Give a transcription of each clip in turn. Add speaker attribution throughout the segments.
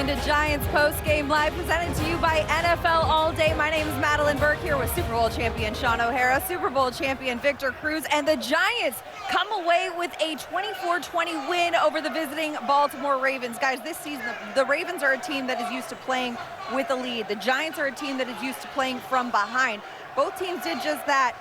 Speaker 1: into Giants Postgame Live, presented to you by NFL All Day. My name is Madelyn Burke, here with Super Bowl champion Shaun O'Hara, Super Bowl champion Victor Cruz, and the Giants come away with a 24-20 win over the visiting Baltimore Ravens. Guys, this season, the Ravens are a team that is used to playing with a lead. The Giants are a team that is used to playing from behind. Both teams did just that.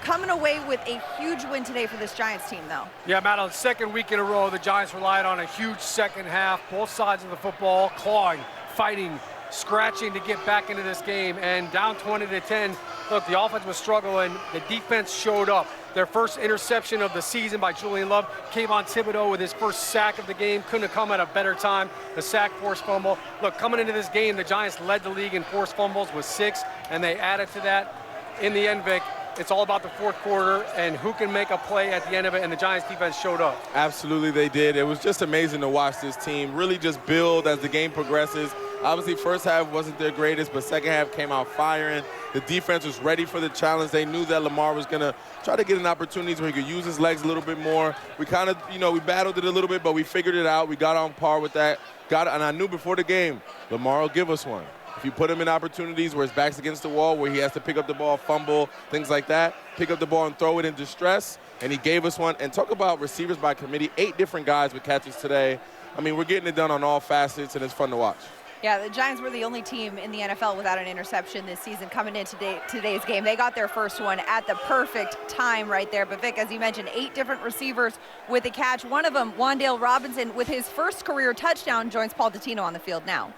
Speaker 1: Coming away with a huge win today for this Giants team, though.
Speaker 2: Yeah, Madelyn, second week in a row, the Giants relied on a huge second half, both sides of the football, clawing, fighting, scratching to get back into this game. And down 20-10, look, the offense was struggling. The defense showed up. Their first interception of the season by Julian Love came on Thibodeau with his first sack of the game. Couldn't have come at a better time. The sack, forced fumble. Look, coming into this game, the Giants led the league in forced fumbles with 6, and they added to that in the end, Vic. It's all about the fourth quarter and who can make a play at the end of it, and the Giants defense showed up.
Speaker 3: Absolutely, they did. It was just amazing to watch this team really just build as the game progresses. Obviously, first half wasn't their greatest, but second half came out firing. The defense was ready for the challenge. They knew that Lamar was going to try to get an opportunity where he could use his legs a little bit more. We kind of, we battled it a little bit, but we figured it out. We got on par with that. And I knew before the game, Lamar will give us one. If you put him in opportunities where his back's against the wall, where he has to pick up the ball, fumble, things like that, pick up the ball and throw it in distress, and he gave us one. And talk about receivers by committee, 8 different guys with catches today. I mean, we're getting it done on all facets, and it's fun to watch.
Speaker 1: Yeah, the Giants were the only team in the NFL without an interception this season coming into today's game. They got their first one at the perfect time right there. But, Vic, as you mentioned, 8 different receivers with a catch. One of them, Wan'dale Robinson, with his first career touchdown, joins Paul Dottino on the field now.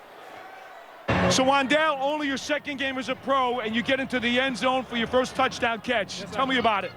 Speaker 4: So, Wan'dale, only your second game as a pro, and you get into the end zone for your first touchdown catch. Tell me about it.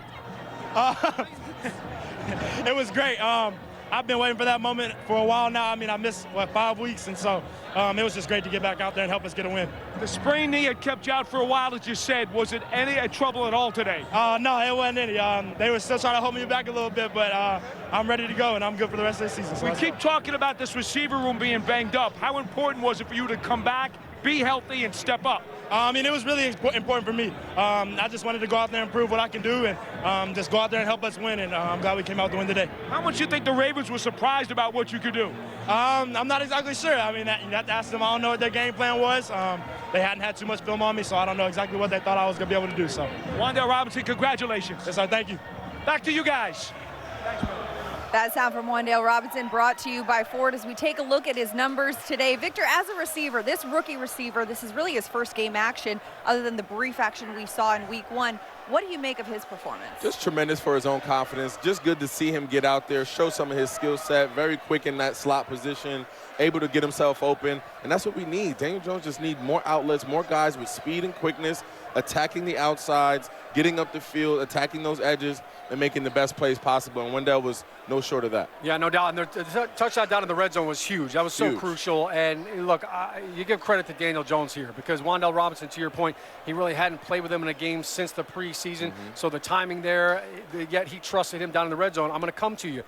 Speaker 5: It was great. I've been waiting for that moment for a while now. I mean, I missed, 5 weeks, and so it was just great to get back out there and help us get a win.
Speaker 4: The sprained knee had kept you out for a while, as you said. Was it any trouble at all today?
Speaker 5: No, it wasn't any. They were still trying to hold me back a little bit, but I'm ready to go, and I'm good for the rest of the season. So
Speaker 4: we keep talking about this receiver room being banged up. How important was it for you to come back, be healthy, and step up?
Speaker 5: I mean, it was really important for me. I just wanted to go out there and prove what I can do and just go out there and help us win, and I'm glad we came out to win today.
Speaker 4: How much do you think the Ravens were surprised about what you could do?
Speaker 5: I'm not exactly sure. I mean, you have to ask them. I don't know what their game plan was. They hadn't had too much film on me, so I don't know exactly what they thought I was going to be able to do. So,
Speaker 4: Wan'dale Robinson, congratulations.
Speaker 5: Yes, sir. Thank you.
Speaker 4: Back to you guys. Thanks, brother.
Speaker 1: That sound from Wan'dale Robinson brought to you by Ford as we take a look at his numbers today. Victor, as a receiver, this rookie receiver, this is really his first game action other than the brief action we saw in week 1. What do you make of his performance?
Speaker 3: Just tremendous for his own confidence. Just good to see him get out there, show some of his skill set, very quick in that slot position, able to get himself open. And that's what we need. Daniel Jones just needs more outlets, more guys with speed and quickness, attacking the outsides, getting up the field, attacking those edges, and making the best plays possible. And Wan'dale was no short of that.
Speaker 2: Yeah, no doubt. And the touchdown down in the red zone was huge. That was so crucial. And look, you give credit to Daniel Jones here because Wan'dale Robinson, to your point, he really hadn't played with him in a game since the preseason. So the timing there, yet he trusted him down in the red zone. I'm going to come to you.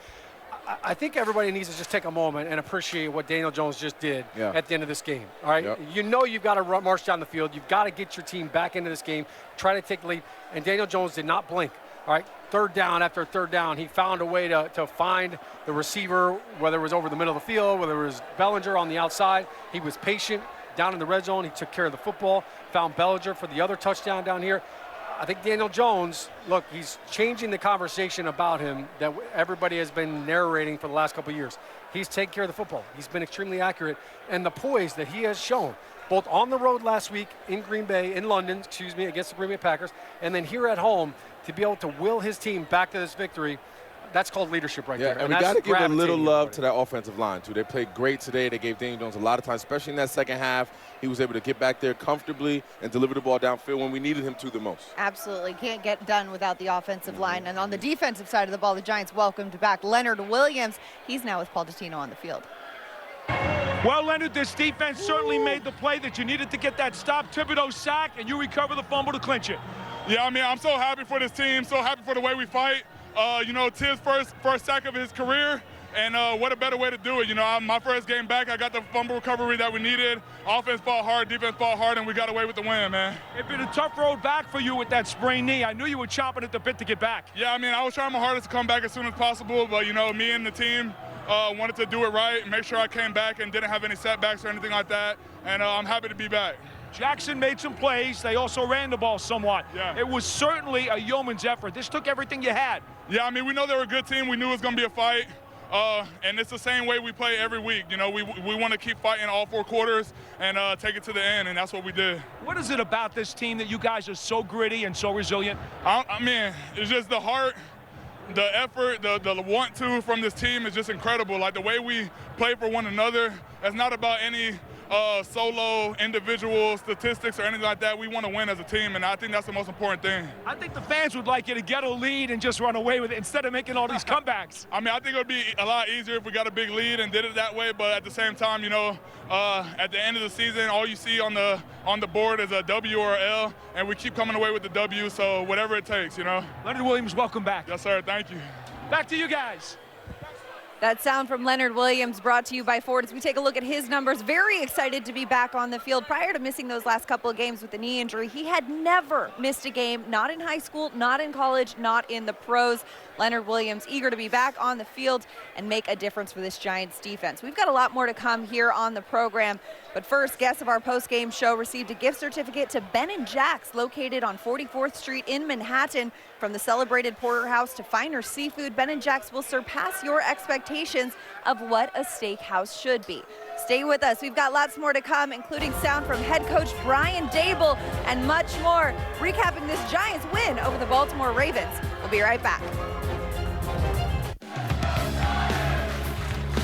Speaker 2: I think everybody needs to just take a moment and appreciate what Daniel Jones just did at the end of this game. All right, you know you've got to march down the field. You've got to get your team back into this game, try to take the lead. And Daniel Jones did not blink. All right, third down after third down, he found a way to find the receiver, whether it was over the middle of the field, whether it was Bellinger on the outside. He was patient down in the red zone. He took care of the football, found Bellinger for the other touchdown down here. I think Daniel Jones, look, he's changing the conversation about him that everybody has been narrating for the last couple of years. He's taken care of the football. He's been extremely accurate. And the poise that he has shown, both on the road last week in Green Bay, in London, against the Green Bay Packers, and then here at home to be able to will his team back to this victory, that's called leadership right there.
Speaker 3: And we got to give a little love to that offensive line, too. They played great today. They gave Daniel Jones a lot of time, especially in that second half. He was able to get back there comfortably and deliver the ball downfield when we needed him to the most.
Speaker 1: Absolutely. Can't get done without the offensive line. And on the defensive side of the ball, the Giants welcomed back Leonard Williams. He's now with Paul Dottino on the field.
Speaker 4: Well, Leonard, this defense certainly made the play that you needed to get that stop. Thibodeau sack, and you recover the fumble to clinch it.
Speaker 6: Yeah, I mean, I'm so happy for this team, so happy for the way we fight. Tibbs' first sack of his career, and what a better way to do it. My first game back, I got the fumble recovery that we needed. Offense fought hard, defense fought hard, and we got away with the win, man.
Speaker 4: It's been a tough road back for you with that sprained knee. I knew you were chomping at the bit to get back.
Speaker 6: Yeah, I mean, I was trying my hardest to come back as soon as possible, but, me and the team, wanted to do it right, make sure I came back and didn't have any setbacks or anything like that, and I'm happy to be back.
Speaker 4: Jackson made some plays. They also ran the ball somewhat.
Speaker 6: Yeah.
Speaker 4: It was certainly a yeoman's effort. This took everything you had.
Speaker 6: Yeah, I mean, we know they were a good team. We knew it was going to be a fight. And it's the same way we play every week. You know, we want to keep fighting all 4 quarters and take it to the end, and that's what we did.
Speaker 4: What is it about this team that you guys are so gritty and so resilient?
Speaker 6: I mean, it's just the heart, the effort, the want-to from this team is just incredible. Like, the way we play for one another, it's not about any solo individual statistics or anything like that. We want to win as a team, and I think that's the most important thing.
Speaker 4: I think the fans would like you to get a lead and just run away with it instead of making all these comebacks.
Speaker 6: I mean, I think it would be a lot easier if we got a big lead and did it that way, but at the same time, you know, at the end of the season, all you see on the board is a W or a L, and we keep coming away with the W, so whatever it takes, you know.
Speaker 4: Leonard Williams, welcome back.
Speaker 6: Yes, sir. Thank you.
Speaker 4: Back to you guys.
Speaker 1: That sound from Leonard Williams brought to you by Ford. As we take a look at his numbers, very excited to be back on the field. Prior to missing those last couple of games with the knee injury, he had never missed a game, not in high school, not in college, not in the pros. Leonard Williams eager to be back on the field and make a difference for this Giants defense. We've got a lot more to come here on the program, but first, guests of our post-game show received a gift certificate to Ben & Jack's, located on 44th Street in Manhattan. From the celebrated porterhouse to finer seafood, Ben & Jack's will surpass your expectations of what a steakhouse should be. Stay with us. We've got lots more to come, including sound from head coach Brian Dable and much more, recapping this Giants win over the Baltimore Ravens. We'll be right back.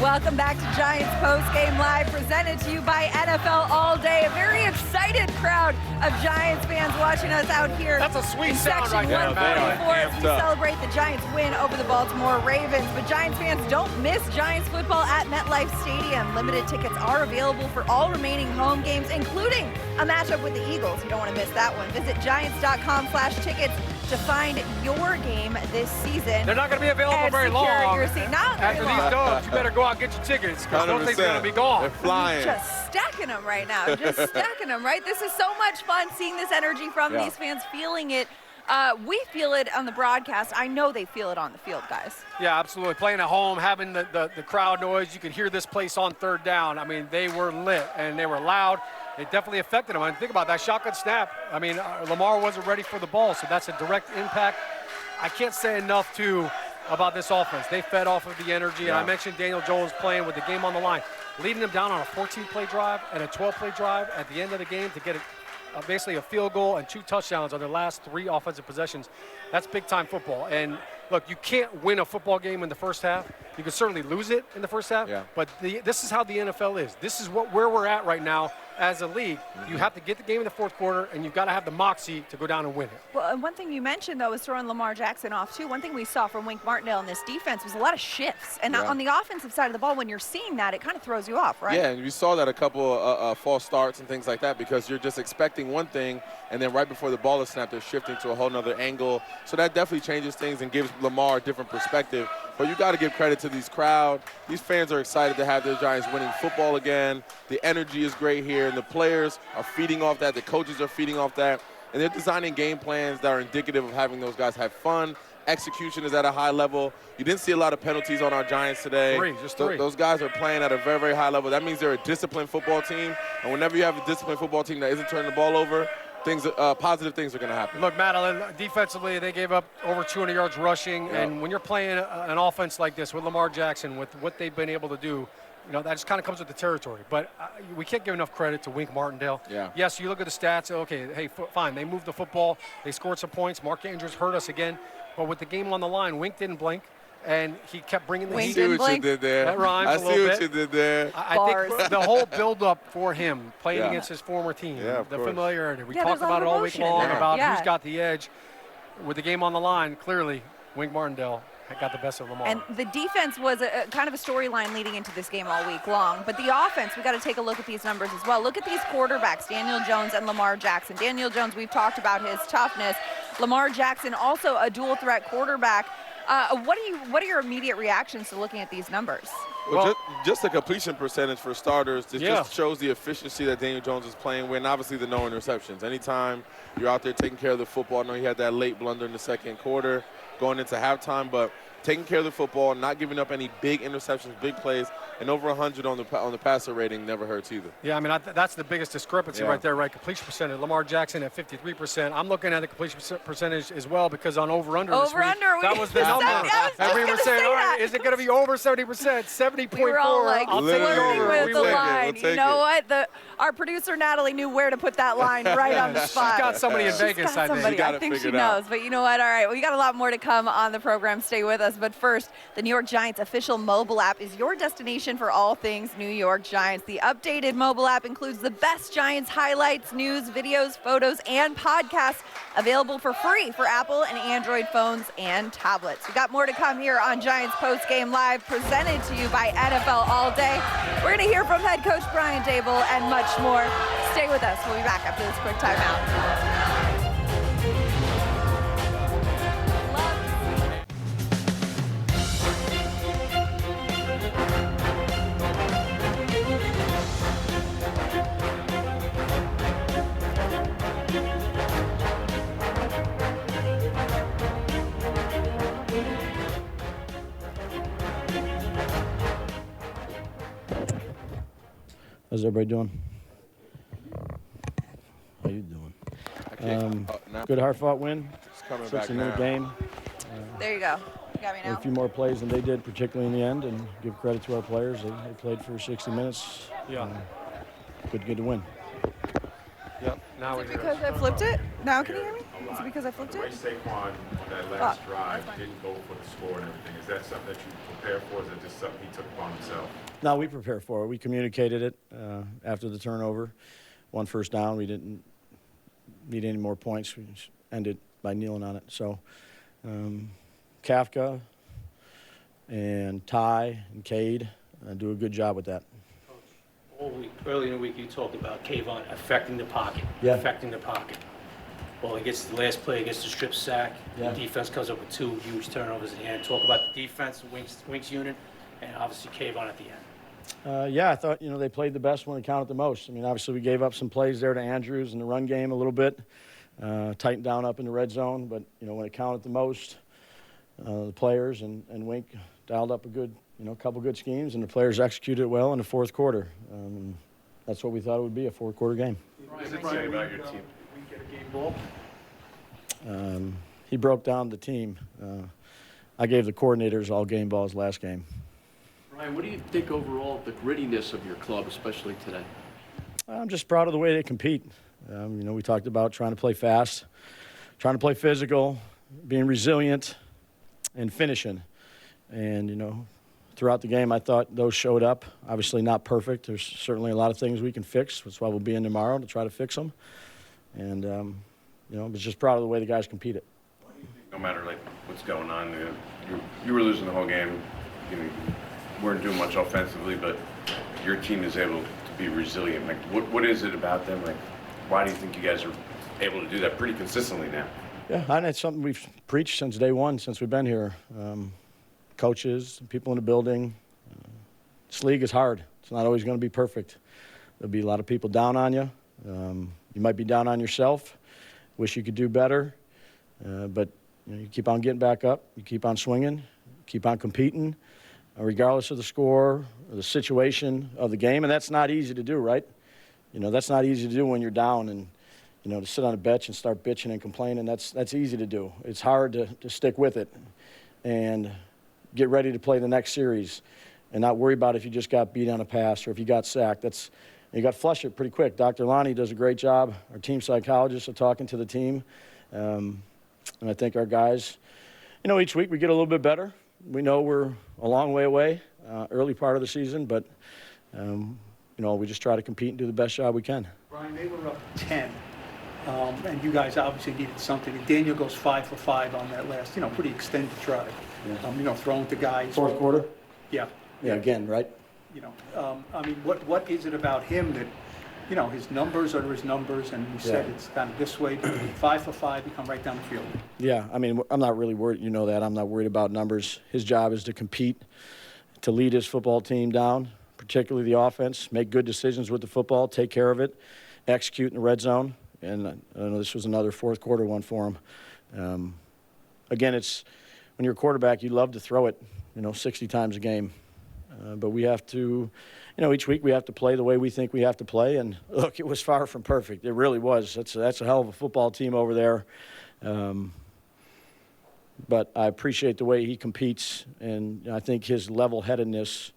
Speaker 1: Welcome back to Giants Postgame Live, presented to you by NFL All Day. A very excited crowd of Giants fans watching us out here.
Speaker 2: That's a sweet
Speaker 1: in
Speaker 2: sound
Speaker 1: Section
Speaker 2: right there,
Speaker 1: 144 as we
Speaker 3: man.
Speaker 1: celebrate the Giants win over the Baltimore Ravens. But Giants fans, don't miss Giants football at MetLife Stadium. Limited tickets are available for all remaining home games, including a matchup with the Eagles. You don't want to miss that one. Visit Giants.com/tickets to find your game this season.
Speaker 2: They're not going to be available
Speaker 1: and
Speaker 2: very
Speaker 1: secure
Speaker 2: long.
Speaker 1: your seat. Not very
Speaker 2: After
Speaker 1: long.
Speaker 2: these dubs, you better go out and get your tickets, because those things are going to be gone.
Speaker 3: They're flying.
Speaker 1: Just stacking them right now. Just stacking them, right? This is so much fun seeing this energy from these fans, feeling it. We feel it on the broadcast. I know they feel it on the field, guys.
Speaker 2: Yeah, absolutely. Playing at home, having the crowd noise, you could hear this place on third down. I mean, they were lit and they were loud. It definitely affected them. I mean, think about that shotgun snap. I mean, Lamar wasn't ready for the ball, so that's a direct impact. I can't say enough, too, about this offense. They fed off of the energy, and I mentioned Daniel Jones playing with the game on the line, leading them down on a 14-play drive and a 12-play drive at the end of the game to get basically a field goal and 2 touchdowns on their last 3 offensive possessions. That's big-time football. And, look, you can't win a football game in the first half. You can certainly lose it in the first half, but this is how the NFL is. This is where we're at right now as a league. You have to get the game in the fourth quarter, and you've got to have the moxie to go down and win it.
Speaker 1: Well, and one thing you mentioned, though, is throwing Lamar Jackson off, too. One thing we saw from Wink Martindale in this defense was a lot of shifts. And on the offensive side of the ball, when you're seeing that, it kind of throws you off, right?
Speaker 3: Yeah, and we saw that a couple false starts and things like that, because you're just expecting one thing, and then right before the ball is snapped, they're shifting to a whole nother angle. So that definitely changes things and gives Lamar a different perspective. But you got to give credit to these crowd. These fans are excited to have their Giants winning football again. The energy is great here, and the players are feeding off that. The coaches are feeding off that. And they're designing game plans that are indicative of having those guys have fun. Execution is at a high level. You didn't see a lot of penalties on our Giants today.
Speaker 2: Just three.
Speaker 3: Those guys are playing at a very, very high level. That means they're a disciplined football team. And whenever you have a disciplined football team that isn't turning the ball over, positive things are going to happen.
Speaker 2: Look, Madelyn, defensively, they gave up over 200 yards rushing, and when you're playing an offense like this with Lamar Jackson, with what they've been able to do, you know, that just kind of comes with the territory. But we can't give enough credit to Wink Martindale. Yes, you look at the stats, okay, hey, fine, they moved the football, they scored some points, Mark Andrews hurt us again, but with the game on the line, Wink didn't blink. And he kept bringing the heat.
Speaker 3: I see what you did there.
Speaker 2: That rhymes
Speaker 3: I
Speaker 2: a
Speaker 3: see
Speaker 2: little
Speaker 3: what
Speaker 2: bit.
Speaker 3: you did there.
Speaker 2: I think the whole build-up for him playing against his former team, the familiarity. We talked about it all week long about who's got the edge. With the game on the line, clearly, Wink Martindale got the best of Lamar.
Speaker 1: And the defense was a kind of a storyline leading into this game all week long. But the offense, we got to take a look at these numbers as well. Look at these quarterbacks, Daniel Jones and Lamar Jackson. Daniel Jones, we've talked about his toughness. Lamar Jackson, also a dual-threat quarterback. What are your immediate reactions to looking at these numbers?
Speaker 3: Well, just the completion percentage for starters, it just shows the efficiency that Daniel Jones is playing with, and obviously the no interceptions. Anytime you're out there taking care of the football, I know he had that late blunder in the second quarter going into halftime, but taking care of the football, not giving up any big interceptions, big plays, and over 100 on the passer rating never hurts either.
Speaker 2: Yeah, I mean, that's the biggest discrepancy right there, right? Completion percentage. Lamar Jackson at 53%. I'm looking at the completion percentage as well because on over-under this week, that was the number. And we were saying, all right, is it going to be over 70%? 70.4.
Speaker 1: We were all like flirting with the
Speaker 3: We'll
Speaker 1: line.
Speaker 3: take
Speaker 1: You know
Speaker 3: it.
Speaker 1: what? Our producer, Natalie, knew where to put that line right on the spot.
Speaker 2: She's got somebody in Vegas, I think.
Speaker 3: got
Speaker 1: I
Speaker 3: it
Speaker 1: think she
Speaker 3: figured out.
Speaker 1: knows. But you know what? All right, we got a lot more to come on the program. Stay with us. But first, the New York Giants official mobile app is your destination for all things New York Giants. The updated mobile app includes the best Giants highlights, news, videos, photos, and podcasts available for free for Apple and Android phones and tablets. We got more to come here on Giants Postgame Live, presented to you by NFL All Day. We're going to hear from head coach Brian Daboll and much more. Stay with us. We'll be back after this quick timeout.
Speaker 7: How's everybody doing? How you doing? Good hard-fought win. It's a new game.
Speaker 1: There you go. You got me now.
Speaker 7: A few more plays than they did, particularly in the end, and give credit to our players. They played for 60 minutes.
Speaker 2: Yeah.
Speaker 7: Good to win.
Speaker 2: Yep. Now
Speaker 1: Is it because I flipped it? Now can you hear me? Is it because I flipped
Speaker 8: The way
Speaker 1: it?
Speaker 8: Saquon on that last drive didn't go for the score and everything, is that something that you prepare for, or is it just something he took upon himself?
Speaker 7: No, we prepared for it. We communicated it after the turnover. 1 first down. We didn't need any more points. We just ended by kneeling on it. So Kafka and Ty and Cade do a good job with that.
Speaker 9: All week, early in the week, you talked about Kayvon affecting the pocket.
Speaker 7: Yeah.
Speaker 9: Affecting the pocket. Well, he gets the last play, he gets the strip sack.
Speaker 7: Yeah.
Speaker 9: The defense comes up with 2 huge turnovers at the end. Talk about the defense, Wink's unit, and obviously Kayvon at the end.
Speaker 7: Yeah, I thought, they played the best when it counted the most. I mean, obviously we gave up some plays there to Andrews in the run game a little bit, tightened down up in the red zone, but, when it counted the most, the players and Wink dialed up a good, couple good schemes, and the players executed well in the fourth quarter. That's what we thought it would be, a four-quarter game.
Speaker 8: What does it say about your team?
Speaker 9: We get a game ball.
Speaker 7: He broke down the team. I gave the coordinators all game balls last game.
Speaker 10: Ryan, what do you think overall of the grittiness of your club, especially today?
Speaker 7: I'm just proud of the way they compete. We talked about trying to play fast, trying to play physical, being resilient, and finishing. And, throughout the game, I thought those showed up. Obviously not perfect. There's certainly a lot of things we can fix. That's why we'll be in tomorrow to try to fix them. And, I was just proud of the way the guys competed.
Speaker 8: No matter what's going on, you were losing the whole game. You weren't doing much offensively, but your team is able to be resilient. What is it about them? Why do you think you guys are able to do that pretty consistently now?
Speaker 7: Yeah, and it's something we've preached since day one, since we've been here. Coaches, people in the building. This league is hard. It's not always going to be perfect. There'll be a lot of people down on you. You might be down on yourself. Wish you could do better. But you keep on getting back up. You keep on swinging. Keep on competing, regardless of the score or the situation of the game. And that's not easy to do, right? That's not easy to do when you're down and, to sit on a bench and start bitching and complaining. That's easy to do. It's hard to stick with it and get ready to play the next series and not worry about if you just got beat on a pass or if you got sacked. You got to flush it pretty quick. Dr. Lonnie does a great job. Our team psychologists are talking to the team. And I think our guys, each week we get a little bit better. We know we're a long way away, early part of the season, but, we just try to compete and do the best job we can.
Speaker 11: Brian, they were up 10, and you guys obviously needed something. And Daniel goes 5 for 5 on that last, pretty extended drive.
Speaker 7: Yeah.
Speaker 11: Throwing to guys.
Speaker 7: Fourth quarter?
Speaker 11: Yeah.
Speaker 7: Yeah, again, right?
Speaker 11: What is it about him that, his numbers are his numbers, and you said it's kind of this way, 5 for 5, you come right down the field.
Speaker 7: Yeah, I'm not really worried, that. I'm not worried about numbers. His job is to compete, to lead his football team down, particularly the offense, make good decisions with the football, take care of it, execute in the red zone. And I know this was another fourth quarter one for him. Again, when you're a quarterback, you love to throw it, 60 times a game. But we have to, each week we have to play the way we think we have to play. And look, it was far from perfect. It really was. That's a hell of a football team over there. But I appreciate the way he competes, and I think his level-headedness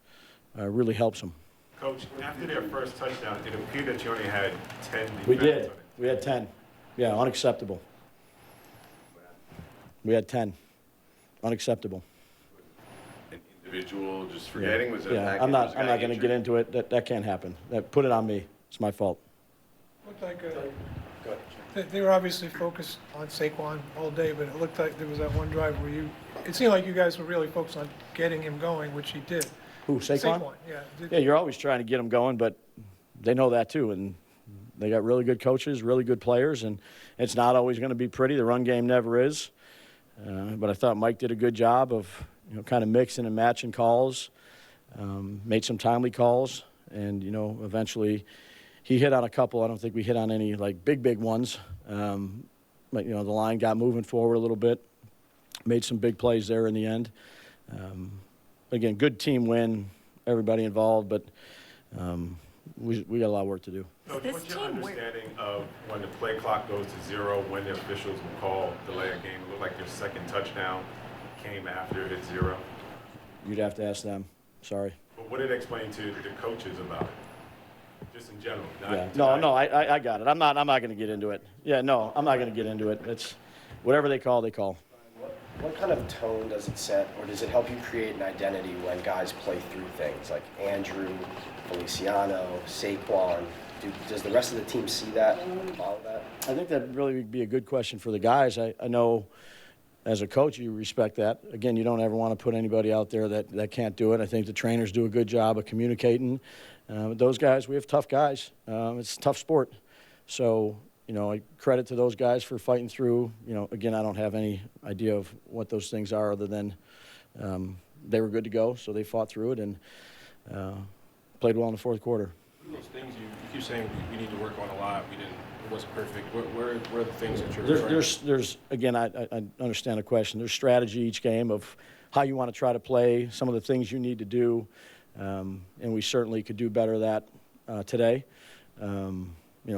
Speaker 7: really helps him.
Speaker 12: Coach, after their first touchdown, it appeared that you only had 10 defenders.
Speaker 7: We did. We had 10. Yeah, unacceptable. We had 10. Unacceptable.
Speaker 8: An individual just forgetting?
Speaker 7: Yeah.
Speaker 8: Was it a package?
Speaker 7: I'm not going to get into it. That can't happen. Put it on me. It's my fault.
Speaker 13: Looked like they were obviously focused on Saquon all day, but it looked like there was that one drive where it seemed like you guys were really focused on getting him going, which he did.
Speaker 7: Who, Saquon?
Speaker 13: Saquon, yeah.
Speaker 7: Yeah, you're always trying to get them going, but they know that too. And they got really good coaches, really good players, and it's not always going to be pretty. The run game never is. But I thought Mike did a good job of kind of mixing and matching calls, made some timely calls, and eventually he hit on a couple. I don't think we hit on any like big ones. But the line got moving forward a little bit, made some big plays there in the end. Again, good team win, everybody involved, but we got a lot of work to do.
Speaker 12: Coach, what's your understanding of when the play clock goes to 0, when the officials will call delay a game? It looked like their second touchdown came after it hit 0.
Speaker 7: You'd have to ask them. Sorry.
Speaker 12: But what did it explain to the coaches about it? Just in general.
Speaker 7: Yeah. No, I got it. I'm not going to get into it. Yeah, no, I'm not going to get into it. It's whatever they call, they call.
Speaker 14: What kind of tone does it set, or does it help you create an identity when guys play through things like Andrew, Feliciano, Saquon? Does the rest of the team see that, follow that?
Speaker 7: I think that really would be a good question for the guys. I know as a coach you respect that. Again, you don't ever want to put anybody out there that can't do it. I think the trainers do a good job of communicating. Those guys, we have tough guys. It's a tough sport. So, I credit to those guys for fighting through. Again, I don't have any idea of what those things are other than they were good to go, so they fought through it and played well in the fourth quarter.
Speaker 15: Those things you keep saying we need to work on a lot. It wasn't perfect. Where are the things that you're
Speaker 7: there's again, I understand the question. There's strategy each game of how you want to try to play, some of the things you need to do, and we certainly could do better that today.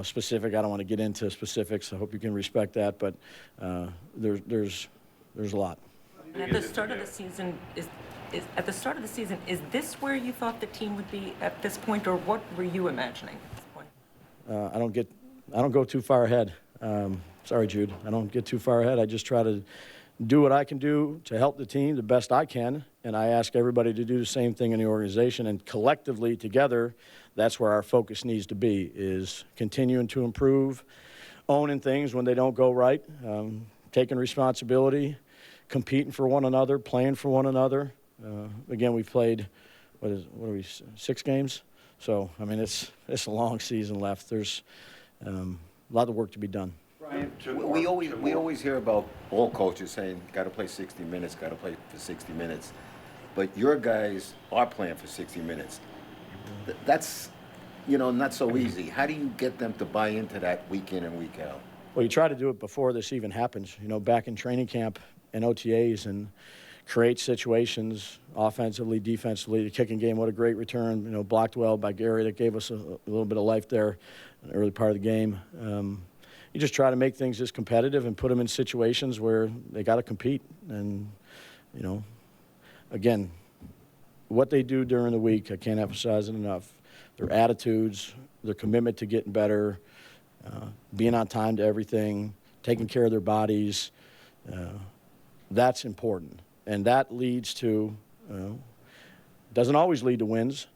Speaker 7: Specific, I don't want to get into specifics. I hope you can respect that, but there's a lot.
Speaker 16: At the start of the season, is this where you thought the team would be at this point, or what were you imagining at this point?
Speaker 7: I don't go too far ahead. Sorry, Jude. I don't get too far ahead. I just try to do what I can do to help the team the best I can, and I ask everybody to do the same thing in the organization, and collectively together, that's where our focus needs to be, is continuing to improve, owning things when they don't go right, taking responsibility, competing for one another, playing for one another. Again, we've played, what are we, 6 games? So, it's a long season left. There's a lot of work to be done.
Speaker 17: Brian, we always hear about all coaches saying, got to play 60 minutes, got to play for 60 minutes. But your guys are playing for 60 minutes. That's, not so easy. How do you get them to buy into that week in and week out?
Speaker 7: Well, you try to do it before this even happens, back in training camp and OTAs, and create situations offensively, defensively. The kicking game, what a great return, blocked well by Gary. That gave us a little bit of life there in the early part of the game. You just try to make things just competitive and put them in situations where they got to compete. And, again, what they do during the week, I can't emphasize it enough. Their attitudes, their commitment to getting better, being on time to everything, taking care of their bodies, that's important. And that leads to, doesn't always lead to wins,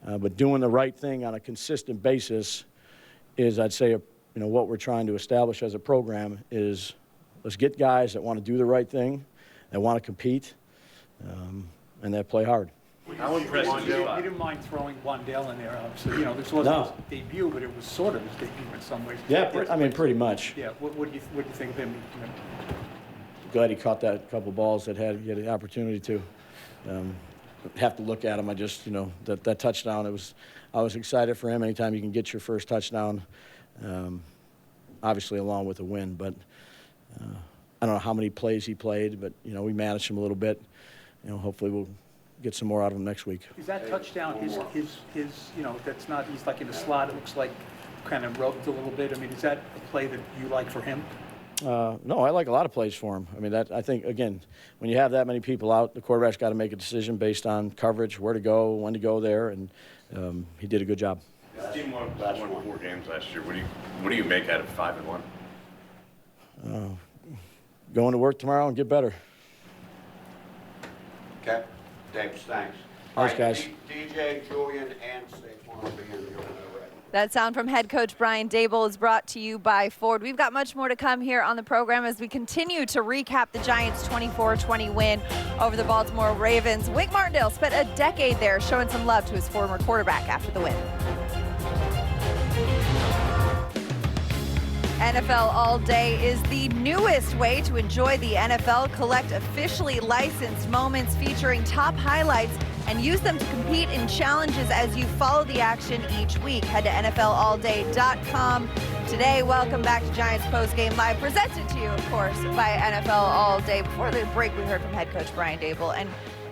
Speaker 7: but doing the right thing on a consistent basis is, I'd say, what we're trying to establish as a program is let's get guys that want to do the right thing, that want to compete, and that play hard.
Speaker 11: How impressive you didn't mind throwing wan'dale in there, obviously. This wasn't his debut, but it was sort of his debut in some ways.
Speaker 7: Yeah, pretty much.
Speaker 11: Yeah, what do you think of him?
Speaker 7: Glad he caught that couple balls that he had the opportunity to. Have to look at him. I just, that touchdown, I was excited for him. Anytime you can get your first touchdown, obviously along with a win, but I don't know how many plays he played, but, we managed him a little bit. Hopefully we'll get some more out of him next week.
Speaker 11: Is that touchdown his that's not, he's like in the slot, it looks like kind of roped a little bit. I mean, is that a play that you like for him?
Speaker 7: No, I like a lot of plays for him. I mean, I think, again, when you have that many people out, the quarterback's got to make a decision based on coverage, where to go, when to go there, and he did a good job.
Speaker 8: This team won 4 games last year. What do you make out of 5-1?
Speaker 7: Going to work tomorrow and get better.
Speaker 18: Okay. Thanks.
Speaker 7: Thanks,
Speaker 18: All right,
Speaker 7: guys.
Speaker 18: DJ, Julian, and Saquon will be in the opener.
Speaker 1: That sound from head coach Brian Daboll is brought to you by Ford. We've got much more to come here on the program as we continue to recap the Giants' 24-20 win over the Baltimore Ravens. Wink Martindale spent a decade there showing some love to his former quarterback after the win. NFL All Day is the newest way to enjoy the NFL. Collect officially licensed moments featuring top highlights and use them to compete in challenges as you follow the action each week. Head to NFLAllDay.com today. Welcome back to Giants Postgame Live, presented to you, of course, by NFL All Day. Before the break, we heard from head coach Brian Daboll. And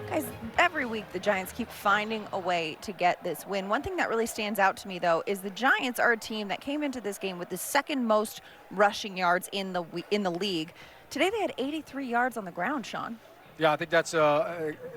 Speaker 1: guys, every week the Giants keep finding a way to get this win. One thing that really stands out to me, though, is the Giants are a team that came into this game with the second most rushing yards in the league. Today they had 83 yards on the ground, Shaun.
Speaker 2: Yeah, I think that's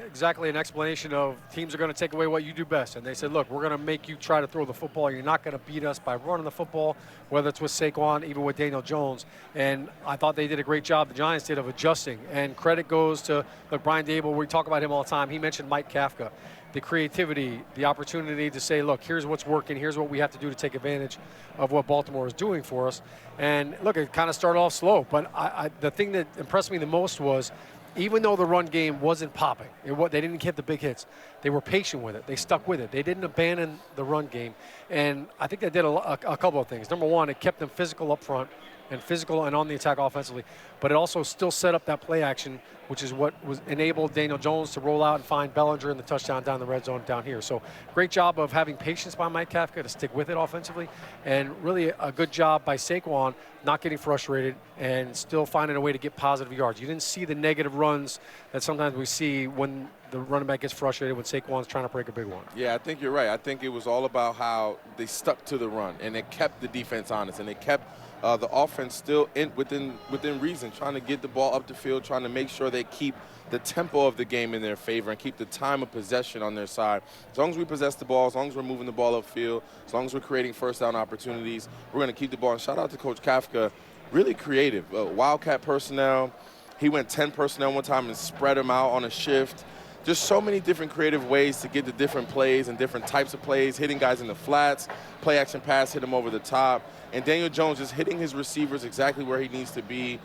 Speaker 2: exactly an explanation of teams are going to take away what you do best. And they said, look, we're going to make you try to throw the football. You're not going to beat us by running the football, whether it's with Saquon, even with Daniel Jones. And I thought they did a great job, the Giants did, of adjusting. And credit goes to, look, Brian Daboll, we talk about him all the time. He mentioned Mike Kafka, the creativity, the opportunity to say, look, here's what's working, here's what we have to do to take advantage of what Baltimore is doing for us. And look, it kind of started off slow. But the thing that impressed me the most was, even though the run game wasn't popping, they didn't get the big hits, they were patient with it. They stuck with it. They didn't abandon the run game. And I think they did a couple of things. Number one, it kept them physical up front and physical and on the attack offensively. But it also still set up that play action, which is what enabled Daniel Jones to roll out and find Bellinger in the touchdown down the red zone down here. So great job of having patience by Mike Kafka to stick with it offensively. And really a good job by Saquon not getting frustrated and still finding a way to get positive yards. You didn't see the negative runs that sometimes we see when the running back gets frustrated when Saquon's trying to break a big one.
Speaker 3: Yeah, I think you're right. I think it was all about how they stuck to the run, and it kept the defense honest, and it kept the offense still within reason, trying to get the ball up the field, trying to make sure they keep the tempo of the game in their favor and keep the time of possession on their side. As long as we possess the ball, as long as we're moving the ball upfield, as long as we're creating first down opportunities, we're going to keep the ball. And shout out to Coach Kafka, really creative. Wildcat personnel. He went 10 personnel one time and spread them out on a shift. Just so many different creative ways to get the different plays and different types of plays, hitting guys in the flats, play action pass, hit him over the top. And Daniel Jones just hitting his receivers exactly where he needs to be,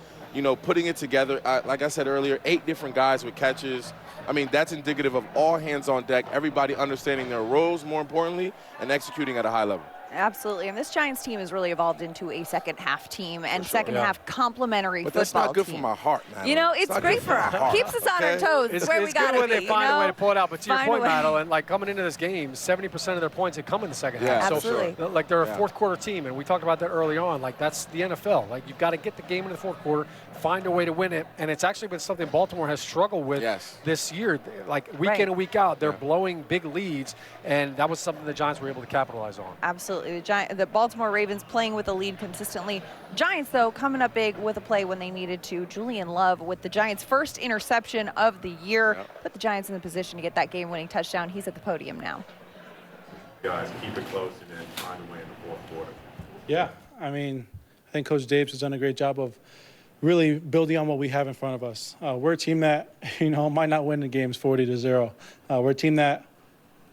Speaker 3: putting it together. Like I said earlier, 8 different guys with catches. I mean, that's indicative of all hands on deck, everybody understanding their roles, more importantly, and executing at a high level.
Speaker 1: Absolutely, and this Giants team has really evolved into a second-half team and
Speaker 3: sure,
Speaker 1: second-half complementary football team.
Speaker 3: But that's not good for my heart, man.
Speaker 1: It's great for us. Keeps us on our toes. It's where we got to be.
Speaker 2: It's good when they find a way to pull it out. But to your point, Madelyn, like coming into this game, 70% of their points had come in the second half.
Speaker 1: Absolutely.
Speaker 2: So, like, they're a fourth-quarter team, and we talked about that early on. Like, that's the NFL. Like, you've got to get the game in the fourth quarter, find a way to win it, and it's actually been something Baltimore has struggled with this year. Like, week in and week out, they're blowing big leads, and that was something the Giants were able to capitalize on.
Speaker 1: Absolutely. The Baltimore Ravens playing with a lead consistently. Giants, though, coming up big with a play when they needed to. Julian Love with the Giants' first interception of the year. Put the Giants in the position to get that game-winning touchdown. He's at the podium now.
Speaker 12: Guys, keep it close and then find a way in the fourth quarter.
Speaker 5: Yeah, I think Coach Dapes has done a great job of really building on what we have in front of us. We're a team that, might not win the games 40-0. We're a team that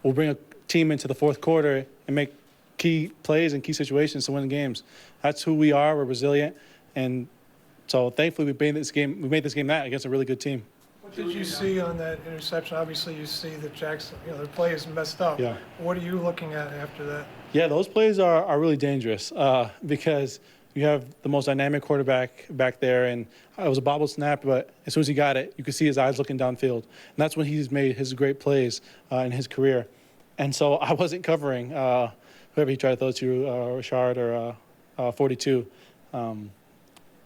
Speaker 5: will bring a team into the fourth quarter and make key plays and key situations to win games. That's who we are. We're resilient, and so thankfully we made this game that against a really good team.
Speaker 13: What did you see on that interception? Obviously, you see that Jackson, their play is messed up.
Speaker 5: Yeah.
Speaker 13: What are you looking at after that?
Speaker 5: Yeah, those plays are really dangerous because you have the most dynamic quarterback back there, and it was a bobble snap, but as soon as he got it, you could see his eyes looking downfield, and that's when he's made his great plays in his career. And so I wasn't covering whoever he tried to throw to, Richard or 42.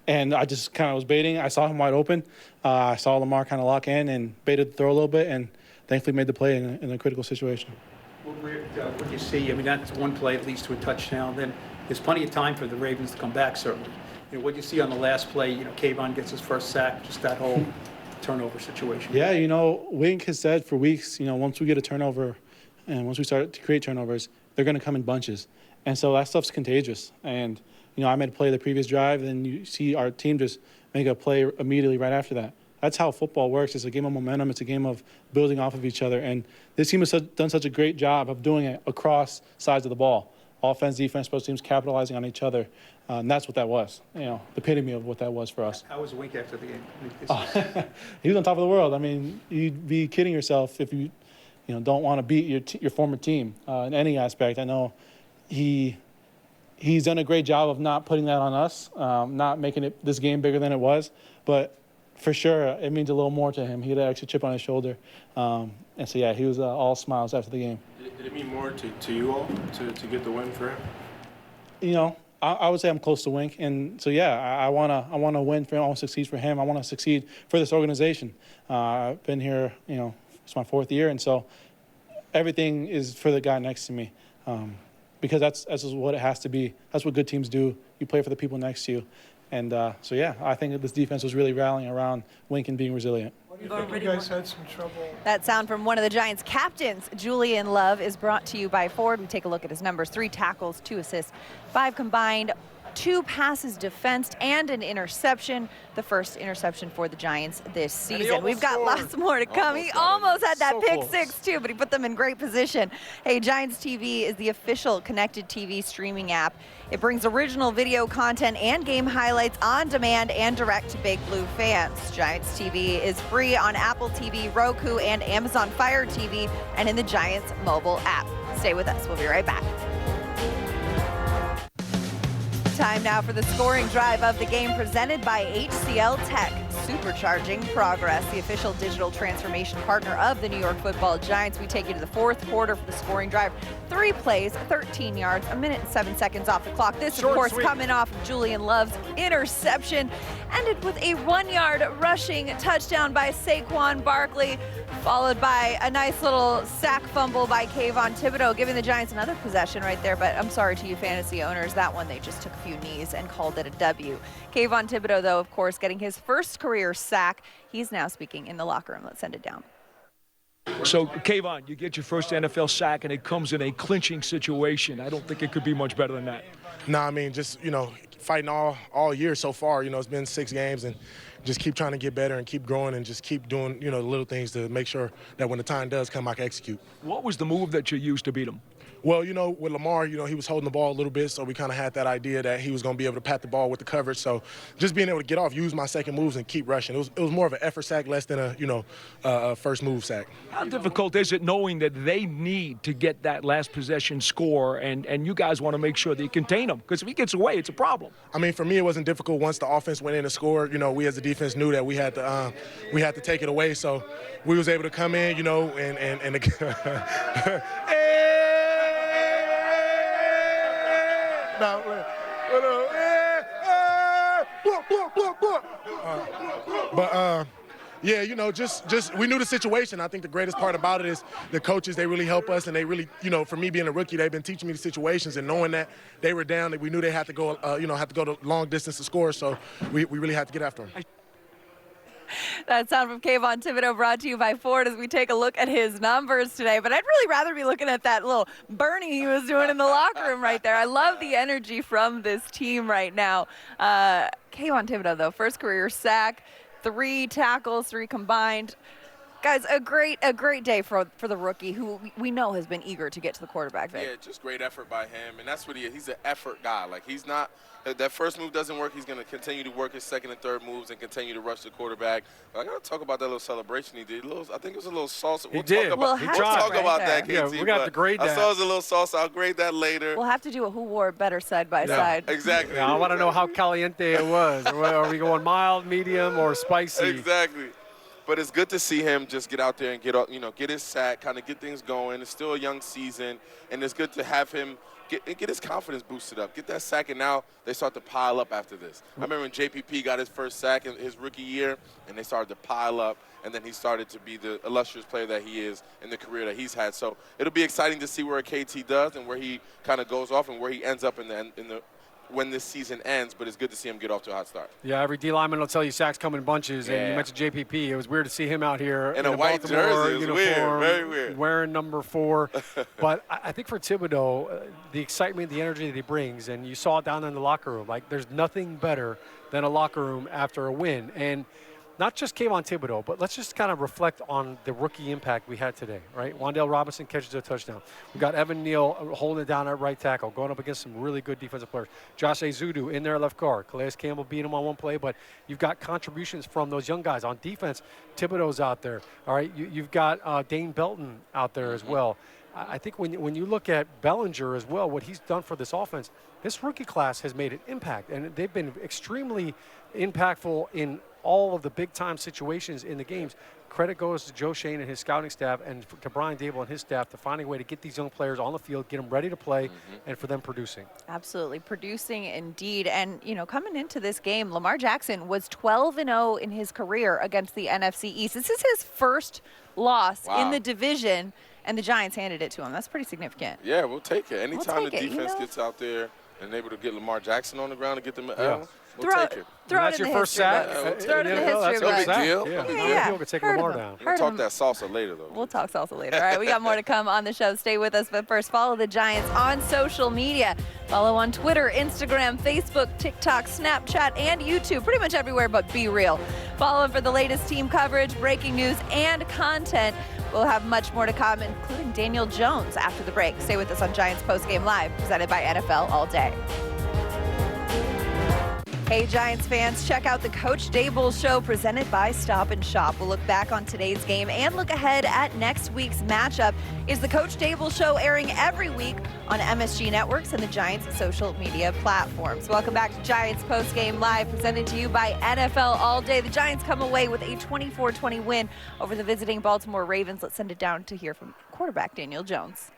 Speaker 5: And I just kind of was baiting. I saw him wide open. I saw Lamar kind of lock in and baited the throw a little bit, and thankfully made the play in a critical situation.
Speaker 11: What do you see? I mean, that's one play that leads to a touchdown. Then there's plenty of time for the Ravens to come back, certainly. What do you see on the last play? Kayvon gets his first sack, just that whole turnover situation.
Speaker 5: Yeah, Wink has said for weeks, once we get a turnover and once we start to create turnovers, they're going to come in bunches. And so that stuff's contagious. And, I made a play the previous drive, and you see our team just make a play immediately right after that. That's how football works. It's a game of momentum. It's a game of building off of each other. And this team has done such a great job of doing it across sides of the ball. Offense, defense, both teams capitalizing on each other. And that's what that was, the epitome of what that was for us.
Speaker 11: How was Wink after the game?
Speaker 5: He was on top of the world. I mean, you'd be kidding yourself if you don't want to beat your former team in any aspect. I know he's done a great job of not putting that on us, not making this game bigger than it was. But for sure, it means a little more to him. He had an extra chip on his shoulder. And so, yeah, he was all smiles after the game.
Speaker 15: Did it mean more to you all to get the win for him?
Speaker 5: I would say I'm close to Wink. And so, yeah, I wanna win for him. I want to succeed for him. I want to succeed for this organization. I've been here, it's my 4th year. And so everything is for the guy next to me. Because that's what it has to be. That's what good teams do. You play for the people next to you. And so, yeah, I think that this defense was really rallying around Wink and being resilient.
Speaker 13: You guys had some trouble.
Speaker 1: That sound from one of the Giants' captains, Julian Love, is brought to you by Ford. We take a look at his numbers: 3 tackles, 2 assists, 5 combined, 2 passes defensed, and an interception. The first interception for the Giants this season. We've got lots more to come. He almost had that pick 6 too, but he put them in great position. Hey, Giants TV is the official connected TV streaming app. It brings original video content and game highlights on demand and direct to Big Blue fans. Giants TV is free on Apple TV, Roku, and Amazon Fire TV, and in the Giants mobile app. Stay with us. We'll be right back. Time now for the scoring drive of the game, presented by HCL Tech, supercharging progress, the official digital transformation partner of the New York Football Giants. We take you to the 4th quarter for the scoring drive. 3 plays, 13 yards, 1 minute and 7 seconds off the clock. This, of course, coming off of Julian Love's interception. Ended with a 1-yard rushing touchdown by Saquon Barkley, followed by a nice little sack fumble by Kayvon Thibodeaux, giving the Giants another possession right there. But I'm sorry to you fantasy owners, that one they just took a few knees and called it a W. Kayvon Thibodeaux, though, of course, getting his first career sack. He's now speaking in the locker room. Let's send it down.
Speaker 4: So, Kayvon, you get your first NFL sack, and it comes in a clinching situation. I don't think it could be much better than that.
Speaker 19: No, I mean, just, fighting all year so far. It's been 6 games, and just keep trying to get better and keep growing and just keep doing, the little things to make sure that when the time does come, I can execute.
Speaker 4: What was the move that you used to beat him?
Speaker 19: Well, with Lamar, he was holding the ball a little bit, so we kind of had that idea that he was going to be able to pat the ball with the coverage. So just being able to get off, use my second moves, and keep rushing. It was more of an effort sack, less than a first move sack.
Speaker 4: How difficult is it knowing that they need to get that last possession score, and you guys want to make sure that you contain him? Because if he gets away, it's a problem.
Speaker 19: I mean, for me, it wasn't difficult once the offense went in and scored. We as a defense knew that we had to take it away. So we was able to come in, and yeah, just we knew the situation. I think the greatest part about it is the coaches, they really help us, and they really, for me being a rookie, they've been teaching me the situations, and knowing that they were down, that we knew they had to go, to long distance to score, so we really had to get after them.
Speaker 1: That sound from Kayvon Thibodeaux, brought to you by Ford, as we take a look at his numbers today. But I'd really rather be looking at that little Bernie he was doing in the locker room right there. I love the energy from this team right now. Kayvon Thibodeaux, though, first career sack, 3 tackles, 3 combined. Guys, a great day for the rookie, who we know has been eager to get to the quarterback.
Speaker 3: Yeah, just great effort by him, and that's what he is. He's an effort guy. Like, he's not – that first move doesn't work. He's going to continue to work his second and third moves and continue to rush the quarterback. But I got to talk about that little celebration he did. I think it was a little salsa.
Speaker 2: He did.
Speaker 3: We'll talk about that, KT.
Speaker 2: Yeah, we got to grade that.
Speaker 3: I saw it was a little salsa. I'll grade that later.
Speaker 1: We'll have to do a who wore it better side by side.
Speaker 3: Exactly.
Speaker 2: Yeah, I want to know how caliente it was. Are we going mild, medium, or spicy?
Speaker 3: Exactly. But it's good to see him just get out there and get his sack, kind of get things going. It's still a young season, and it's good to have him get his confidence boosted up. Get that sack, and now they start to pile up after this. I remember when JPP got his first sack in his rookie year, and they started to pile up, and then he started to be the illustrious player that he is in the career that he's had. So it'll be exciting to see where KT does and where he kind of goes off and where he ends up in the when this season ends, but it's good to see him get off to a hot start.
Speaker 2: Yeah, every D lineman will tell you sacks come in bunches, and you mentioned JPP. It was weird to see him out here
Speaker 3: in
Speaker 2: a
Speaker 3: white
Speaker 2: Baltimore
Speaker 3: jersey. It was
Speaker 2: uniform,
Speaker 3: weird, very weird.
Speaker 2: Wearing number 4. But I think for Thibodeau, the excitement, the energy that he brings, and you saw it down in the locker room, like there's nothing better than a locker room after a win. And not just Kayvon Thibodeau, but let's just kind of reflect on the rookie impact we had today, right? Wan'dale Robinson catches a touchdown. We got Evan Neal holding it down at right tackle, going up against some really good defensive players. Josh Ezeudu in there at left guard. Calais Campbell beat him on one play, but you've got contributions from those young guys. On defense, Thibodeau's out there, all right? You've got Dane Belton out there as well. I think when you look at Bellinger as well, what he's done for this offense, this rookie class has made an impact, and they've been extremely impactful in all of the big-time situations in the games. Credit goes to Joe Shane and his scouting staff and to Brian Dable and his staff to finding a way to get these young players on the field, get them ready to play, and for them producing.
Speaker 1: Absolutely, producing indeed. And, you know, coming into this game, Lamar Jackson was 12-0 in his career against the NFC East. This is his first loss in the division, and the Giants handed it to him. That's pretty significant.
Speaker 3: Yeah, we'll take it. Anytime the defense gets out there and able to get Lamar Jackson on the ground and get them we'll take it.
Speaker 1: That's
Speaker 2: your first sack.
Speaker 1: Throw it in the history
Speaker 3: no big deal.
Speaker 2: Yeah. People could take Lamar down.
Speaker 3: We'll talk that salsa later, though.
Speaker 1: We'll talk salsa later. All right, we got more to come on the show. Stay with us, but first, follow the Giants on social media. Follow on Twitter, Instagram, Facebook, TikTok, Snapchat, and YouTube. Pretty much everywhere, but be real. Follow them for the latest team coverage, breaking news, and content. We'll have much more to come, including Daniel Jones after the break. Stay with us on Giants Postgame Live, presented by NFL All Day. Hey, Giants fans, check out the Coach Dable Show presented by Stop and Shop. We'll look back on today's game and look ahead at next week's matchup. Is the Coach Dable Show airing every week on MSG Networks and the Giants social media platforms. Welcome back to Giants Postgame Live, presented to you by NFL All Day. The Giants come away with a 24-20 win over the visiting Baltimore Ravens. Let's send it down to hear from quarterback Daniel Jones.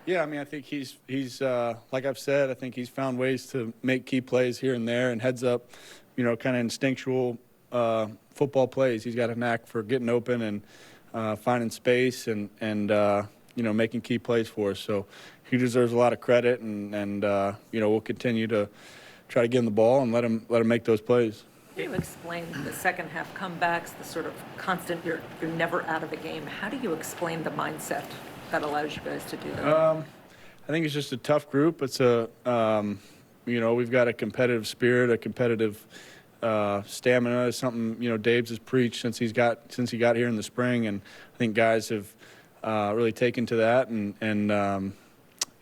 Speaker 7: Yeah, I mean, I think he's like I've said, I think he's found ways to make key plays here and there and heads up, you know, kind of instinctual football plays. He's got a knack for getting open and finding space and you know, making key plays for us. So he deserves a lot of credit, and you know, we'll continue to try to give him the ball and let him make those plays.
Speaker 16: Can you explain the second half comebacks, the sort of constant, you're never out of a game? How do you explain the mindset that allows you guys to do that?
Speaker 7: I think it's just a tough group. It's a, you know, we've got a competitive spirit, a competitive stamina. It's something, you know, Dave's has preached since he got here in the spring, and I think guys have really taken to that and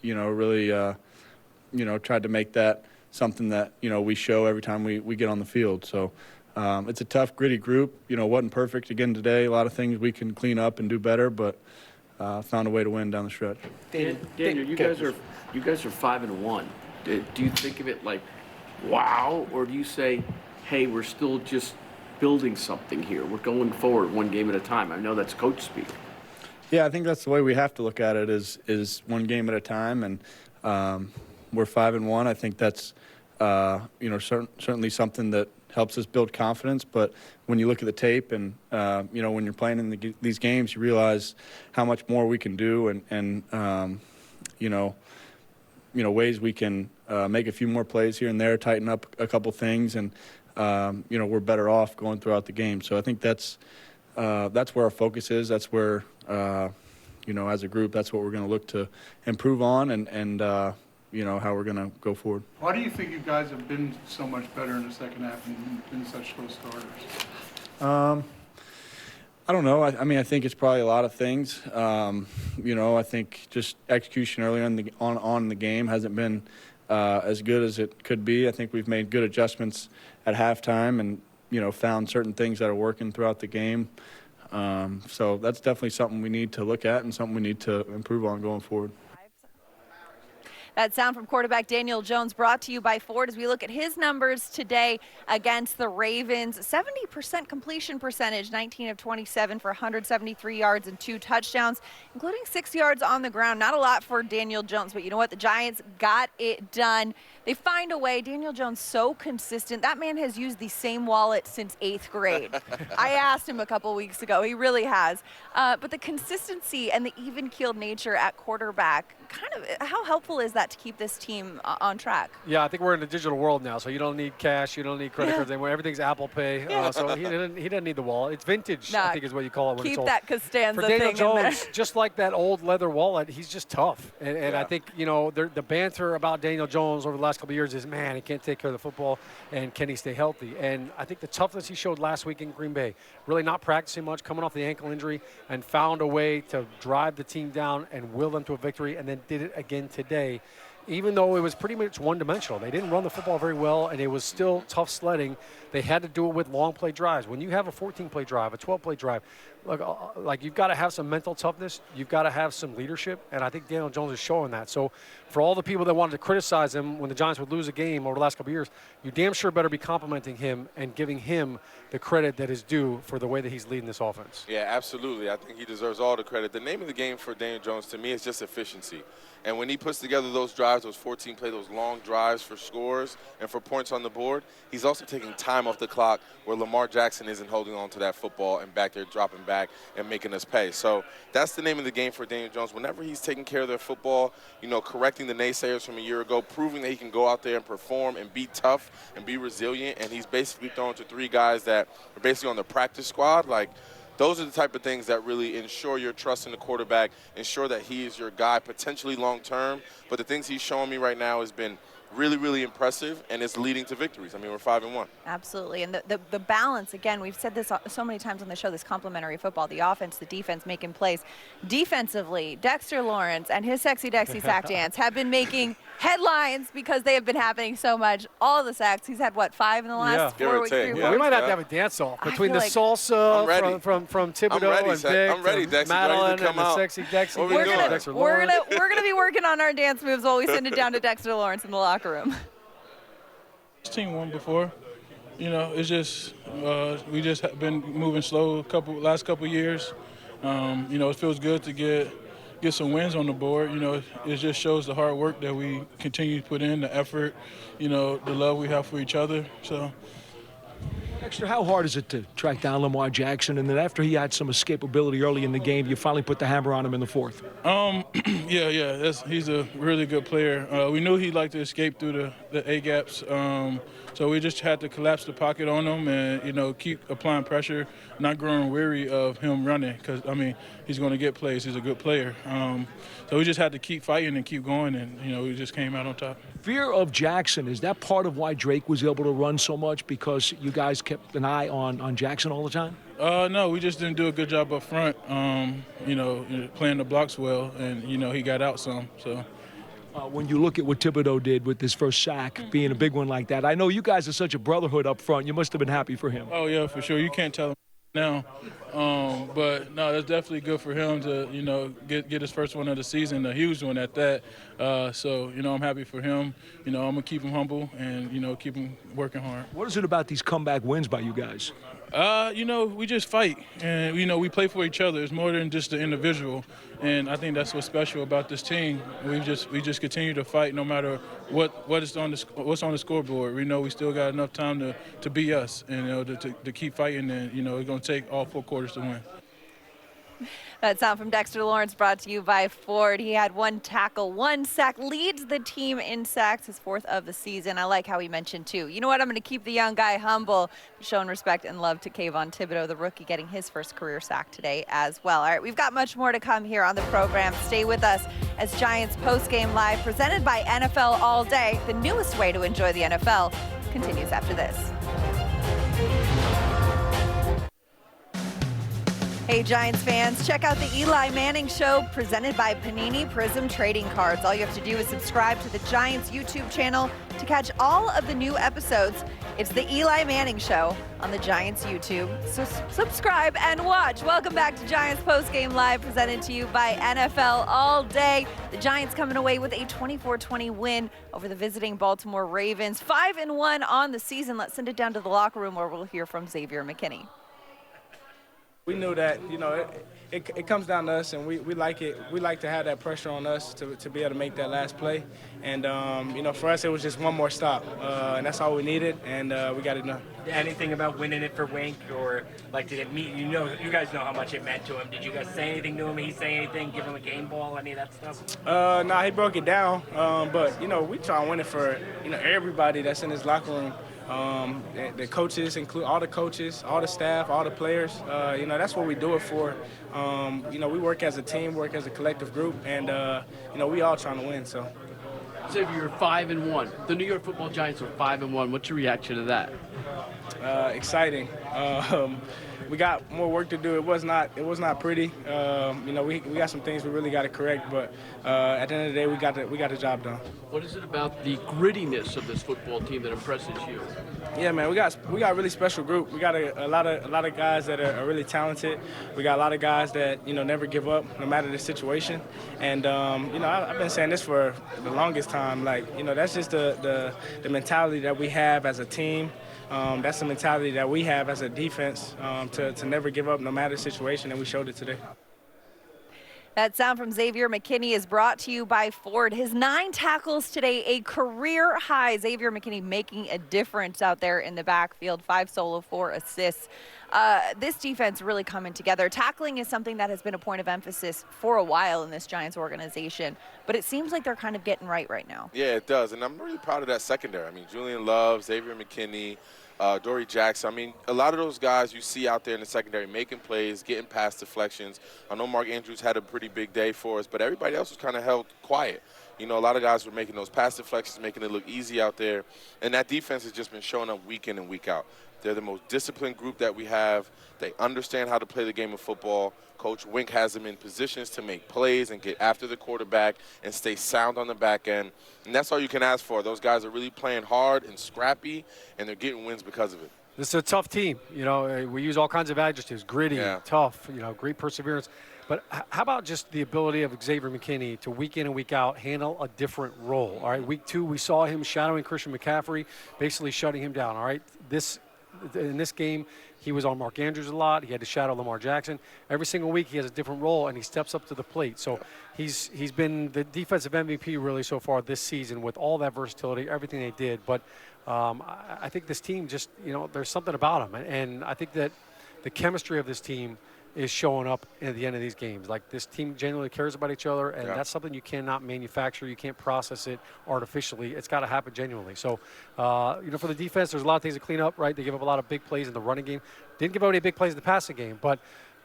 Speaker 7: you know, really, you know, tried to make that something that, you know, we show every time we get on the field. So it's a tough, gritty group. You know, wasn't perfect again today. A lot of things we can clean up and do better, but found a way to win down the stretch.
Speaker 10: Daniel, you guys are 5-1. Do you think of it like, wow, or do you say, hey, we're still just building something here? We're going forward one game at a time. I know that's coach speak.
Speaker 7: Yeah, I think that's the way we have to look at it. Is one game at a time, and we're 5-1. I think that's you know, certainly something that helps us build confidence. But when you look at the tape and, you know, when you're playing in these games, you realize how much more we can do and you know, ways we can make a few more plays here and there, tighten up a couple things, and, you know, we're better off going throughout the game. So I think that's where our focus is. That's where, you know, as a group, that's what we're going to look to improve on and you know, how we're going to go forward.
Speaker 20: Why do you think you guys have been so much better in the second half and been such slow starters?
Speaker 7: I don't know. I mean, I think it's probably a lot of things. You know, I think just execution early on the game hasn't been as good as it could be. I think we've made good adjustments at halftime and, you know, found certain things that are working throughout the game. So that's definitely something we need to look at and something we need to improve on going forward.
Speaker 1: That sound from quarterback Daniel Jones brought to you by Ford as we look at his numbers today against the Ravens. 70% completion percentage, 19 of 27 for 173 yards and 2 touchdowns, including 6 yards on the ground. Not a lot for Daniel Jones, but you know what? The Giants got it done. They find a way. Daniel Jones so consistent. That man has used the same wallet since 8th grade. I asked him a couple weeks ago. He really has. But the consistency and the even-keeled nature at quarterback, kind of, how helpful is that to keep this team on track?
Speaker 2: Yeah, I think we're in a digital world now, so you don't need cash, you don't need credit cards anymore. Everything's Apple Pay, so he doesn't need the wallet. It's vintage, I think is what you call it when it's old.
Speaker 1: Keep that Costanza
Speaker 2: For Daniel
Speaker 1: thing
Speaker 2: Jones,
Speaker 1: in there.
Speaker 2: just like that old leather wallet, he's just tough. And I think, you know, the banter about Daniel Jones over the last couple of years is, man, he can't take care of the football, and can he stay healthy? And I think the toughness he showed last week in Green Bay, really not practicing much, coming off the ankle injury, and found a way to drive the team down and will them to a victory, and then did it again today, even though it was pretty much one-dimensional. They didn't run the football very well, and it was still tough sledding. They had to do it with long play drives. When you have a 14-play drive, a 12-play drive, like you've got to have some mental toughness. You've got to have some leadership, and I think Daniel Jones is showing that. So for all the people that wanted to criticize him when the Giants would lose a game over the last couple of years, you damn sure better be complimenting him and giving him the credit that is due for the way that he's leading this offense.
Speaker 3: Yeah, absolutely. I think he deserves all the credit. The name of the game for Daniel Jones, to me, is just efficiency. And when he puts together those drives, those 14-play, those long drives for scores and for points on the board, he's also taking time off the clock where Lamar Jackson isn't holding on to that football and back there dropping back and making us pay. So that's the name of the game for Daniel Jones. Whenever he's taking care of their football, you know, correcting the naysayers from a year ago, proving that he can go out there and perform and be tough and be resilient, and he's basically throwing to 3 guys that are basically on the practice squad, like, those are the type of things that really ensure your trust in the quarterback, ensure that he is your guy potentially long-term. But the things he's showing me right now has been really, really impressive, and it's leading to victories. I mean, we're 5-1.
Speaker 1: Absolutely. And the balance, again, we've said this so many times on the show, this complementary football, the offense, the defense making plays. Defensively, Dexter Lawrence and his sexy Dexy sack dance have been making headlines because they have been happening so much. All the sacks, he's had, what, 5 in the last 4 weeks? 3 weeks?
Speaker 2: We might have to have a dance-off between the salsa from Thibodeau and Vic,
Speaker 3: I'm ready, Dexter.
Speaker 2: Madelyn and the sexy Dexy.
Speaker 1: We're gonna be working on our dance moves while we send it down to Dexter Lawrence in the locker room.
Speaker 20: This team won before. You know, it's just we just have been moving slow last couple years. You know, it feels good to get some wins on the board. You know, it just shows the hard work that we continue to put in, the effort, you know, the love we have for each other. So.
Speaker 21: Dexter, how hard is it to track down Lamar Jackson? And then after he had some escapability early in the game, you finally put the hammer on him in the 4th?
Speaker 20: Yeah. He's a really good player. We knew he'd like to escape through the A-gaps. So we just had to collapse the pocket on him and, you know, keep applying pressure, not growing weary of him running because, I mean, he's going to get plays. He's a good player. So we just had to keep fighting and keep going, and, you know, we just came out on top.
Speaker 21: Fear of Jackson, is that part of why Drake was able to run so much, because you guys kept an eye on Jackson all the time?
Speaker 20: No, we just didn't do a good job up front, you know, playing the blocks well, and, you know, he got out some, so.
Speaker 21: When you look at what Thibodeau did with his first sack, being a big one like that, I know you guys are such a brotherhood up front. You must have been happy for him.
Speaker 20: Oh, yeah, for sure. You can't tell him now. But, no, that's definitely good for him to, you know, get his first one of the season, a huge one at that. So, you know, I'm happy for him. You know, I'm going to keep him humble and, you know, keep him working hard.
Speaker 21: What is it about these comeback wins by you guys?
Speaker 20: You know, we just fight, and, you know, we play for each other. It's more than just the individual, and I think that's what's special about this team. We just continue to fight no matter what's on the scoreboard. We know we still got enough time to be us, and, you know, to keep fighting, and, you know, it's going to take all 4 quarters to win.
Speaker 1: That sound from Dexter Lawrence brought to you by Ford. He had 1 tackle, 1 sack, leads the team in sacks, his 4th of the season. I like how he mentioned, too, you know what, I'm going to keep the young guy humble, showing respect and love to Kayvon Thibodeau, the rookie, getting his first career sack today as well. All right, we've got much more to come here on the program. Stay with us as Giants Postgame Live, presented by NFL All Day. The newest way to enjoy the NFL continues after this. Hey, Giants fans, check out the Eli Manning Show presented by Panini Prism Trading Cards. All you have to do is subscribe to the Giants YouTube channel to catch all of the new episodes. It's the Eli Manning Show on the Giants YouTube. So subscribe and watch. Welcome back to Giants Postgame Live, presented to you by NFL All Day. The Giants coming away with a 24-20 win over the visiting Baltimore Ravens. 5-1 on the season. Let's send it down to the locker room where we'll hear from Xavier McKinney.
Speaker 6: We knew that, it comes down to us, and we like it. We like to have that pressure on us to be able to make that last play. And, for us, it was just one more stop, and that's all we needed, and we got it done.
Speaker 22: Anything about winning it for Wink, or, did it mean, you guys know how much it meant to him. Did you guys say anything to him? He say anything, give him a game ball, any of that stuff?
Speaker 6: Nah, he broke it down, but, we try to win it for, everybody that's in his locker room. The coaches, include all the coaches, all the staff, all the players. That's what we do it for. We work as a team, work as a collective group, and we all trying to win. So,
Speaker 10: Xavier, you're 5-1. The New York Football Giants are 5-1. What's your reaction to that?
Speaker 6: Exciting. We got more work to do. It was not pretty. We got some things we really got to correct, but at the end of the day, we got the job done.
Speaker 10: What is it about the grittiness of this football team that impresses you?
Speaker 6: Yeah, man, we got a really special group. We got a lot of guys that are really talented. We got a lot of guys that never give up no matter the situation. And I've been saying this for the longest time. That's just the mentality that we have as a team. That's the mentality that we have as a defense, to never give up no matter the situation, and we showed it today.
Speaker 1: That sound from Xavier McKinney is brought to you by Ford. His 9 tackles today, a career high. Xavier McKinney making a difference out there in the backfield. 5 solo, 4 assists. This defense really coming together. Tackling is something that has been a point of emphasis for a while in this Giants organization, but it seems like they're kind of getting right now.
Speaker 3: Yeah, it does, and I'm really proud of that secondary. I mean, Julian Love, Xavier McKinney, Dory Jackson. I mean, a lot of those guys you see out there in the secondary making plays, getting past deflections. I know Mark Andrews had a pretty big day for us, but everybody else was kind of held quiet. A lot of guys were making those pass deflections, making it look easy out there, and that defense has just been showing up week in and week out. They're the most disciplined group that we have. They understand how to play the game of football. Coach Wink has them in positions to make plays and get after the quarterback and stay sound on the back end. And that's all you can ask for. Those guys are really playing hard and scrappy, and they're getting wins because of it.
Speaker 2: This is a tough team. We use all kinds of adjectives: gritty, tough, great perseverance. But how about just the ability of Xavier McKinney to week in and week out handle a different role? All right, week 2 we saw him shadowing Christian McCaffrey, basically shutting him down. All right, in this game, he was on Mark Andrews a lot. He had to shadow Lamar Jackson. Every single week he has a different role, and he steps up to the plate. So he's been the defensive MVP really so far this season with all that versatility, everything they did. But I think this team just, there's something about him. And I think that the chemistry of this team is showing up at the end of these games. Like, this team genuinely cares about each other, and that's something you cannot manufacture. You can't process it artificially. It's got to happen genuinely. So, for the defense, there's a lot of things to clean up, right? They give up a lot of big plays in the running game. Didn't give up any big plays in the passing game, but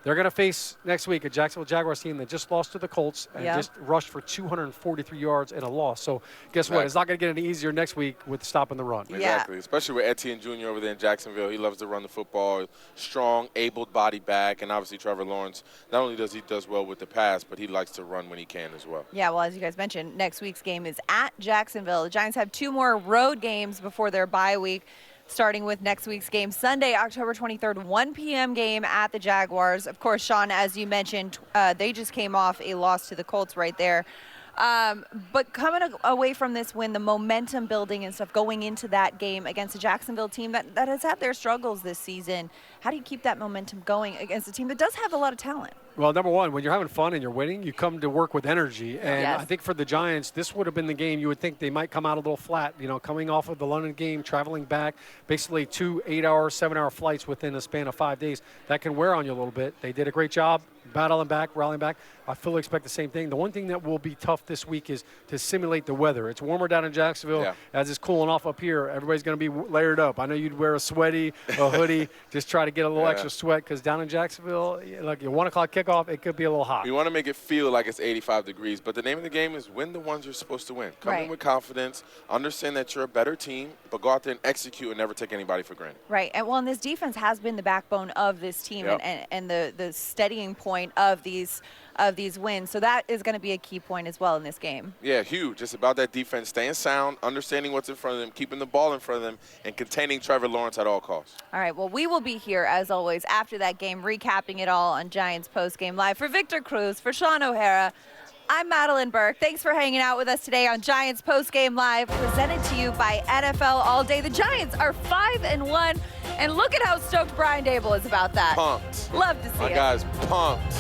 Speaker 2: they're going to face next week a Jacksonville Jaguars team that just lost to the Colts and just rushed for 243 yards and a loss. So guess what? It's not going to get any easier next week with stopping the run.
Speaker 3: Exactly, especially with Etienne Jr. over there in Jacksonville. He loves to run the football, strong, able-bodied back, and obviously Trevor Lawrence, not only does he does well with the pass, but he likes to run when he can as well.
Speaker 1: Yeah, well, as you guys mentioned, next week's game is at Jacksonville. The Giants have 2 more road games before their bye week, starting with next week's game, Sunday, October 23rd, 1 p.m. game at the Jaguars. Of course, Shaun, as you mentioned, they just came off a loss to the Colts right there. But coming away from this win, the momentum building and stuff going into that game against a Jacksonville team that has had their struggles this season, how do you keep that momentum going against a team that does have a lot of talent?
Speaker 2: Well, number one, when you're having fun and you're winning, you come to work with energy. And I think for the Giants, this would have been the game you would think they might come out a little flat, coming off of the London game, traveling back, basically 2 8-hour, 7-hour flights within a span of 5 days. That can wear on you a little bit. They did a great job. battling back, rallying back. I fully expect the same thing. The one thing that will be tough this week is to simulate the weather. It's warmer down in Jacksonville. As it's cooling off up here, everybody's going to be layered up. I know you'd wear a sweaty, a hoodie, just try to get a little extra sweat, because down in Jacksonville, like your 1 o'clock kickoff, it could be a little hot.
Speaker 3: We want to make it feel like it's 85 degrees, but the name of the game is win the ones you're supposed to win. Come in with confidence, understand that you're a better team, but go out there and execute and never take anybody for granted.
Speaker 1: Right, and well, and this defense has been the backbone of this team and the steadying point of these wins. So that is going to be a key point as well in this game.
Speaker 3: Yeah, huge. It's about that defense staying sound, understanding what's in front of them, keeping the ball in front of them, and containing Trevor Lawrence at all costs.
Speaker 1: All right, well, we will be here, as always, after that game, recapping it all on Giants Postgame Live. For Victor Cruz, for Shaun O'Hara, I'm Madelyn Burke. Thanks for hanging out with us today on Giants Postgame Live, presented to you by NFL All Day. The Giants are 5-1, and look at how stoked Brian Dable is about that.
Speaker 3: Pumped.
Speaker 1: Love to see it.
Speaker 3: My guy's pumped.